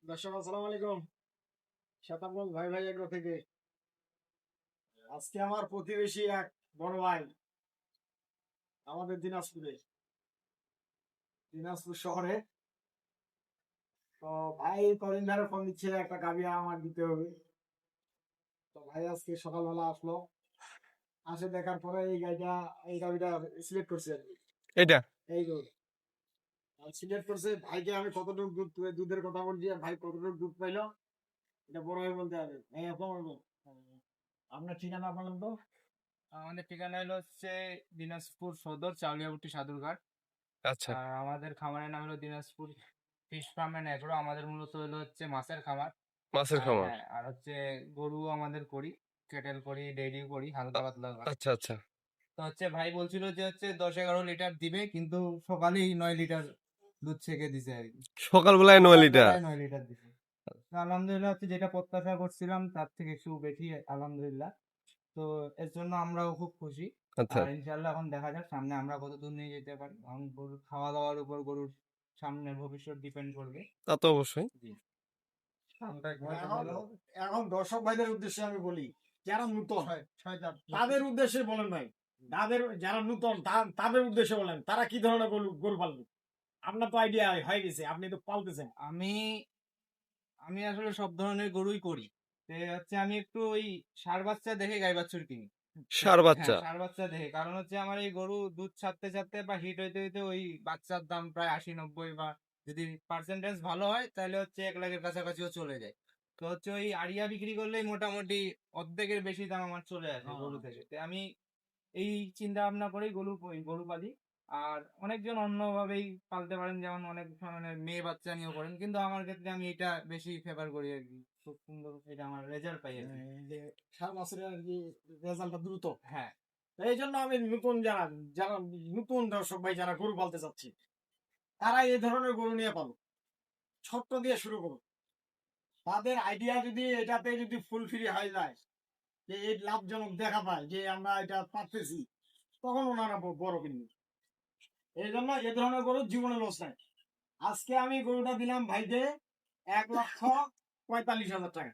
দর্শক আসসালামু আলাইকুম। শতাব্দ ভাই ভাই এগ্রো থেকে আজকে আমার প্রতিবেশী এক বড় ভাই আমাদের দিনাজপুর শহরে। তো ভাই কদিন ধরে ফোন দিচ্ছে একটা গাভী আমার দিতে হবে। তো ভাই আজকে সকালবেলা আসলো, আসে দেখার পরে এই গাভীটা সিলেক্ট করছে আর কি। এটা এই গরু সিলেক্ট করছে ভাইকে, আমি কতটুকু দুধের কথা বলছি আর ভাই কতটুকু দুধ পাইলো এটা বড় ভাই বলতে হবে। ভাই আপনার ঠিকানা বলেন তো। আমাদের ঠিকানা হচ্ছে দিনাজপুর সদর চাউলিয়াবুটি সাদুরঘাট। আচ্ছা, আর আমাদের খামারের নাম হলো Dinajpur fish farm and agro. আমাদের মূলত হচ্ছে মাছের খামার। মাছের আর খামার। হ্যাঁ, আর হচ্ছে গরু আমাদের করি, কেটেল করি, ডেইরি করি, হালকা পাতলা কাজ। আচ্ছা, আচ্ছা। তো ভাই বলছিল যে 10-11 লিটার দিবে, কিন্তু সকালেই 9 লিটার দুধ ছেঁকে দিছে আর কি। সকালবেলায় 9 লিটার। সকালবেলায় 9 লিটার দিছে। তো আলহামদুলিল্লাহ, যেটা প্রত্যাশা করছিলাম তার থেকে একটু বেশি, আলহামদুলিল্লাহ। তো এর জন্য আমরাও খুব খুশি। আচ্ছা, আর ইনশাল্লাহ এখন দেখা যাক সামনে আমরা কত দূর নিয়ে যেতে পারি। এখন গরুর খাওয়া দাওয়ার উপর গরুর সামনের ভবিষ্যৎ ডিপেন্ড করবে। তা তো অবশ্যই। জি। এখন এখন দর্শক ভাইদের উদ্দেশ্যে আমি বলি, যারা নতুন তাদের উদ্দেশ্যে বলেন ভাই, যারা নতুন তাদের উদ্দেশ্যে বলেন, তারা কি ধরনের গরু গরু পালবে? আপনার তো আইডিয়া হয়ে গেছে, আপনি তো পালতেছেন। আমি আমি আসলে সব ধরনের গরুই করি। আমি একটু ওই ষাঁড় বাচ্চা দেখে গাই বাছুর কিনি। ষাঁড় হ্যাঁ, বাচ্চা। ষাঁড় বাচ্চা দেখে, কারণ আমার এই গরু দুধ ছাড়তে ছাড়তে বা হিট হইতে হইতে ওই বাচ্চার দাম প্রায় 80-90, বা যদি পার্সেন্টেজ ভালো হয় তাহলে 1 লাখের কাছাকাছিও চলে যায়। তো ওই আড়িয়া বিক্রি করলেই মোটামুটি অর্ধেকের বেশি দাম আমার চলে আসে গরু থেকে। আমি এই চিন্তা ভাবনা করেই গরু পালি। আর অনেকজন অন্যভাবেই পালতে পারেন, যেমন অনেক মানে মেয়ে বাচ্চা নিয়েও করেন, কিন্তু আমার ক্ষেত্রে আমি এটা বেশি ফেভার করি আর কি। খুব সুন্দর এটা আমার রেজাল্ট পাই আর কি। এই যে 7 বছরের আর কি রেজাল্টটা দ্রুত। হ্যাঁ, এই জন্য আমি নতুন যারা যারা নতুন দর্শক ভাই যারা গরু পালতে চাচ্ছি, তারা এই ধরনের গরু নিয়ে পালো, ছোট্ট দিয়ে শুরু করো। তাদের আইডিয়া যদি এটাতে যদি ফুলফিল হয়ে যায়, যে এই লাভজনক দেখা পায় যে আমরা এটা পারতেছি, তখন ওনারা বড় কিনবে। এই জন্য এ ধরনের গরু জীবনে লস নাই। আজকে আমি গরুটা দিলাম ভাইকে 1,45,000 টাকা।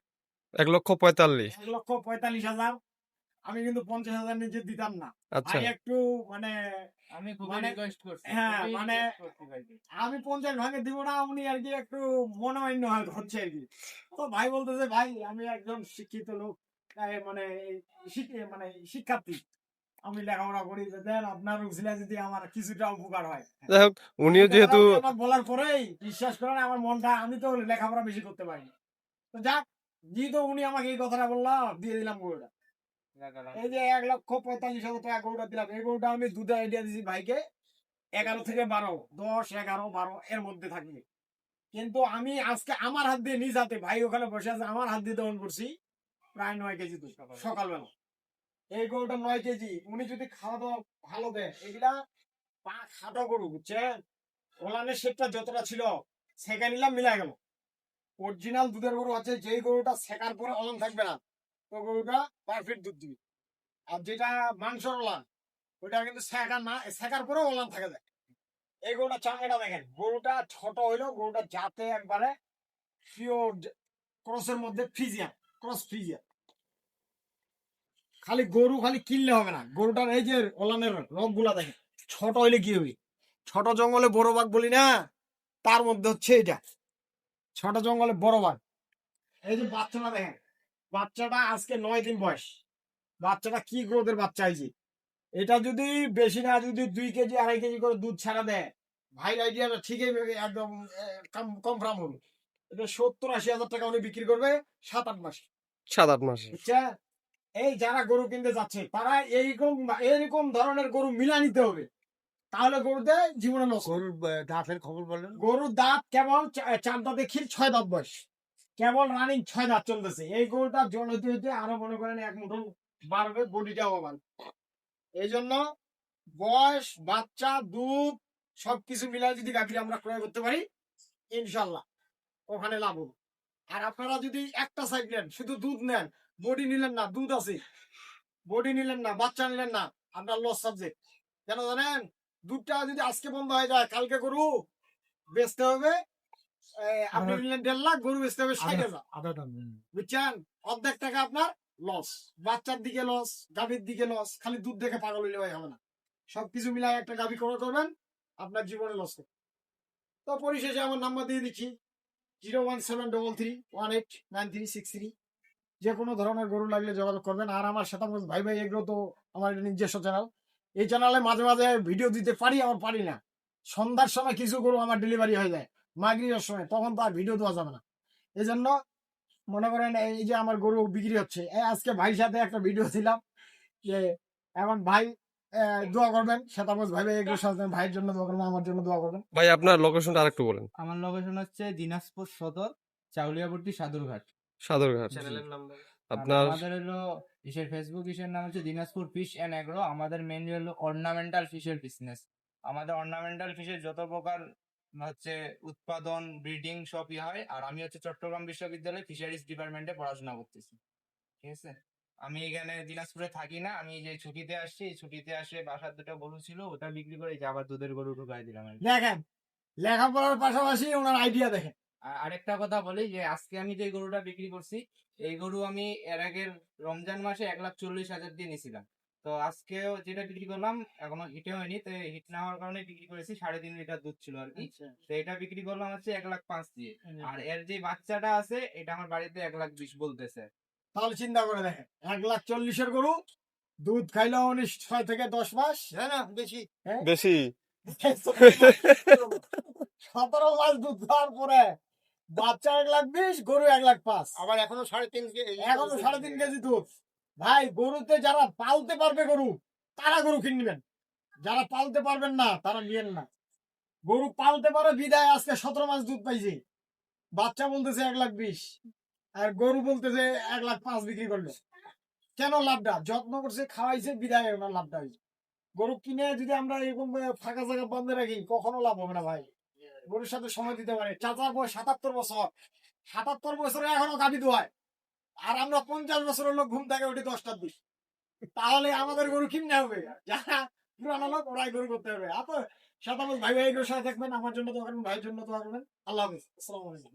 1,45,000। 1,45,000। আমি কিন্তু 50,000 নিচে দিতাম না। আচ্ছা, ভাই একটু মানে আমি খুবই মানে রিকোয়েস্ট করছি, হ্যাঁ খুবই মানে রিকোয়েস্ট করছি ভাইকে। আমি 50 ভাগে দিব না, উনি আর কি একটু মনোমান্য হচ্ছে আর কি। তো ভাই বলতেছে, ভাই আমি একজন শিক্ষিত লোক, মানে মানে শিক্ষার্থী, আমি লেখাপড়া করি, দেন আপনার উসিলা যদি আমার কিছুটা উপকার হয়। যাই হোক, এই উনিও কথাটা যেহেতু উনি আমার বলার পরেই বিশ্বাস করেন আমার মনটা, আমি তো লেখাপড়া বেশি করতে পারিনি। তো যাক, যেহেতু উনি আমাকে এই কথাটা বললো, দিয়ে দিলাম গরুটা। এই যে 1,45,000 টাকা গরুটা দিলাম, এই গরুটা আমি দুধের আইডিয়া দিয়েছি ভাইকে 11 থেকে 12, 10, 11, 12 এর মধ্যে থাকবে। কিন্তু আমি আজকে আমার হাত দিয়ে নিজ হাতে, ভাই ওখানে বসে আছে, আমার হাত দিয়ে দহন করছি প্রায় 9 কেজি দুধ সকালবেলা। এই গরুটা 9 কেজি, উনি যদি খাওয়া দাওয়া ভালো দেয়, এগুলা পা খাটো গরু, বুঝছেন? ওলানের শেপটা যতটা ছিল সেকা নিলাম, মিলা গেল। অরিজিনাল দুধের গরু আছে, যেই গরুটা সেকার পরে ওলান থাকবে না, তো গরুটা পারফেক্ট দুধ দিবে। আর যেটা মাংসর ওলান, ওইটা কিন্তু সেকা না, সেকার পরে ওলান থাকে যায়। এই গরুটা চামড়াটা দেখেন, গরুটা ছোট হইলেও গরুটা যাতে একবারে পিওর ক্রসের মধ্যে ফ্রিজিয়ান, ক্রস ফ্রিজিয়ান। খালি গরু খালি কিনলে হবে না, গরুটার এই যে ওলানের রোগ গুলা দেখেন। ছোট হইলে কি হবে, ছোট জঙ্গলে বড় বাঘ বলি না, তার মধ্যে হচ্ছে এটা ছোট জঙ্গলে বড় বাঘ। এই যে বাচ্চাটা দেখেন, বাচ্চাটা আজকে 9 দিন বয়স, বাচ্চাটা কি গ্রোথের বাচ্চা হয়েছে। এটা যদি বেশি না, যদি 2 কেজি 2.5 কেজি করে দুধ ছাড়া দেয়, ভাই আইডিয়াটা ঠিকই একদম কনফার্ম হবে। এটা 70-80 হাজার টাকা উনি বিক্রি করবে 7-8 মাসে। 7-8 মাসে। বুঝছেন? এই যারা গরু কিনতে যাচ্ছে, তারা এইরকম ধরনের গরু মিলা নিতে হবে, তাহলে গরুতে জীবনে লস। গরুর দাঁতের খবর বলেন। গরুর দাঁত কেবল 4 দাঁতে খিল, 6 দাঁত বয়স, কেবল রানিং 6 দাঁত চলতেছে। এই গরুটা জন হইতে হইতে আরো মনে করেন 1 মুঠো বাড়বে, বডিটাও বাড়বে। এই জন্য বয়স, বাচ্চা, দুধ সবকিছু মিলাই যদি গাভীর আমরা ক্রয় করতে পারি, ইনশাল্লাহ ওখানে লাভ হবে। আর আপনারা যদি একটা সাইড নেন, শুধু দুধ নেন, বডি নিলেন না, দুধ আছে, বডি নিলেন না, বাচ্চা নিলেন না, আপনার লস সাবজেক্ট। কেন জানেন? দুধটা যদি আজকে বন্ধ হয়ে যায়, কালকে গরু বেচতে হবে আপনি আবার- নিলেন 1.5 লাখ, গরু বেচতে হবে 60,000, আধা দাম বুঝছেন? অর্ধেক টাকা আপনার লস, বাচ্চার দিকে লস, গাভীর দিকে লস, খালি দুধ দেখে পাগল হইলে ভাই হবে না। সবকিছু মিলাই একটা গাভী ক্রয় করবেন, আপনার জীবনে লস হবে। তো পরিশেষে আমার নাম্বার দিয়ে দিচ্ছি 01733189363। যে কোনো ধরনের গরু লাগলে যোগাযোগ করবেন। আর আমার শতাংশ ভাই ভাই এগুলো তো আমার একটা নিজস্ব চ্যানেল, এই চ্যানেলে মাঝে মাঝে ভিডিও দিতে পারি, আবার পারি না। সন্ধ্যার সময় কিছু গরু আমার ডেলিভারি হয়ে যায়, মাগরিবের সময়, তখন তো আর ভিডিও দেওয়া যাবে না। এই জন্য মনে করেন এই যে আমার গরু বিক্রি হচ্ছে, এই আজকে ভাইয়ের সাথে একটা ভিডিও ছিলাম যে এখন ভাই দোয়া করবেন, শতাংশ ভাই ভাই এগুলো সাথে ভাইয়ের জন্য দোয়া করবেন, আমার জন্য দোয়া করবেন। ভাই আপনার লোকেশনটা আরেকটু বলেন। আমার লোকেশন হচ্ছে দিনাজপুর সদর, চাউলিয়াপট্টি, সাদুরঘাট। সাদরঘাট। আর আপনার আমাদের হলো ফেসবুক ইসের নাম হচ্ছে দিনাজপুর ফিশ এন্ড এগ্রো। আমাদের মেনলি হলো অর্নামেন্টাল ফিশের বিজনেস। আমাদের অর্নামেন্টাল ফিশের যত প্রকার হচ্ছে উৎপাদন, ব্রিডিং সবই হয়। আর আমি হচ্ছে চট্টগ্রাম বিশ্ববিদ্যালয়ে ফিশারিজ ডিপার্টমেন্টে পড়াশোনা করতেছি, ঠিক আছে। আমি এখানে দিনাজপুরে থাকি না, আমি যে ছুটিতে আসছি, এই ছুটিতে আসে বাসার দুটো গরু ছিল, ওটা বিক্রি করে এই যে আবার দুধের গরু ঢুকাই দিলাম আর কি। দেখেন, লেখাপড়ার পাশাপাশি ওনার আইডিয়া দেখেন। আর আরেকটা কথা বলি যে আজকে আমি যে গরুটা বিক্রি করছি, এই গরু আমি এর আগের রমজান মাসে 1,40,000 দিয়ে নিয়েছিলাম। তো আজকেও যেটা বিক্রি করলাম এখনো হিটে হয়নি, তো হিট না হওয়ার কারণে বিক্রি করেছি 3.5 লিটার দুধ ছিল আর কি। তো এটা বিক্রি করলাম হচ্ছে 1,05,000 দিয়ে। আর এর যে বাচ্চাটা আছে এটা আমার বাড়িতে 1,20,000 বলতেছে। তাহলে চিন্তা করে দেখেন, 1,40,000 গরু দুধ খাইলেও 6 থেকে 10 মাস, হ্যাঁ না বেশি বেশি 17 মাস দুধ খাওয়ার পরে বাচ্চা 1,20,000, গরু 1,05,000, আবার এখনো 3.5 এখনো 3.5 কেজি দুধ। ভাই গরুতে যারা পালতে পারবে গরু, তারা গরু কিনবেন, যারা পালতে পারবেন না তারা নিয়েন না। গরু পালতে পারে বিদায় আজকে 17 মাস দুধ পাইছে, বাচ্চা বলতেছে 1,20,000, আর গরু বলতেছে 1,05,000 বিক্রি করলো। কেন লাভটা? যত্ন করছে, খাওয়াইছে, বিদায় ওনার লাভটা হয়েছে। গরু কিনে যদি আমরা এরকম ফাঁকা জায়গা বন্ধ রাখি, কখনো লাভ হবে না ভাই। গরুর সাথে সময় দিতে পারে। চাচার বয়স 77 বছর, 77 বছরে এখনো গাভী দোয়ায়, আর আমরা 50 বছরের লোক ঘুম থেকে উঠি 10টার দিকে। তাহলে আমাদের গরু কিনে হবে, যারা পুরানো লোক ওরাই গরু করতে হবে। আপনার শতাংশ ভাই ভাই এগুলোর সাথে থাকবেন, আমার জন্য দোয়া করবেন, ভাইয়ের জন্য দোয়া করবেন। আল্লাহ হাফিজ, আসসালামু আলাইকুম।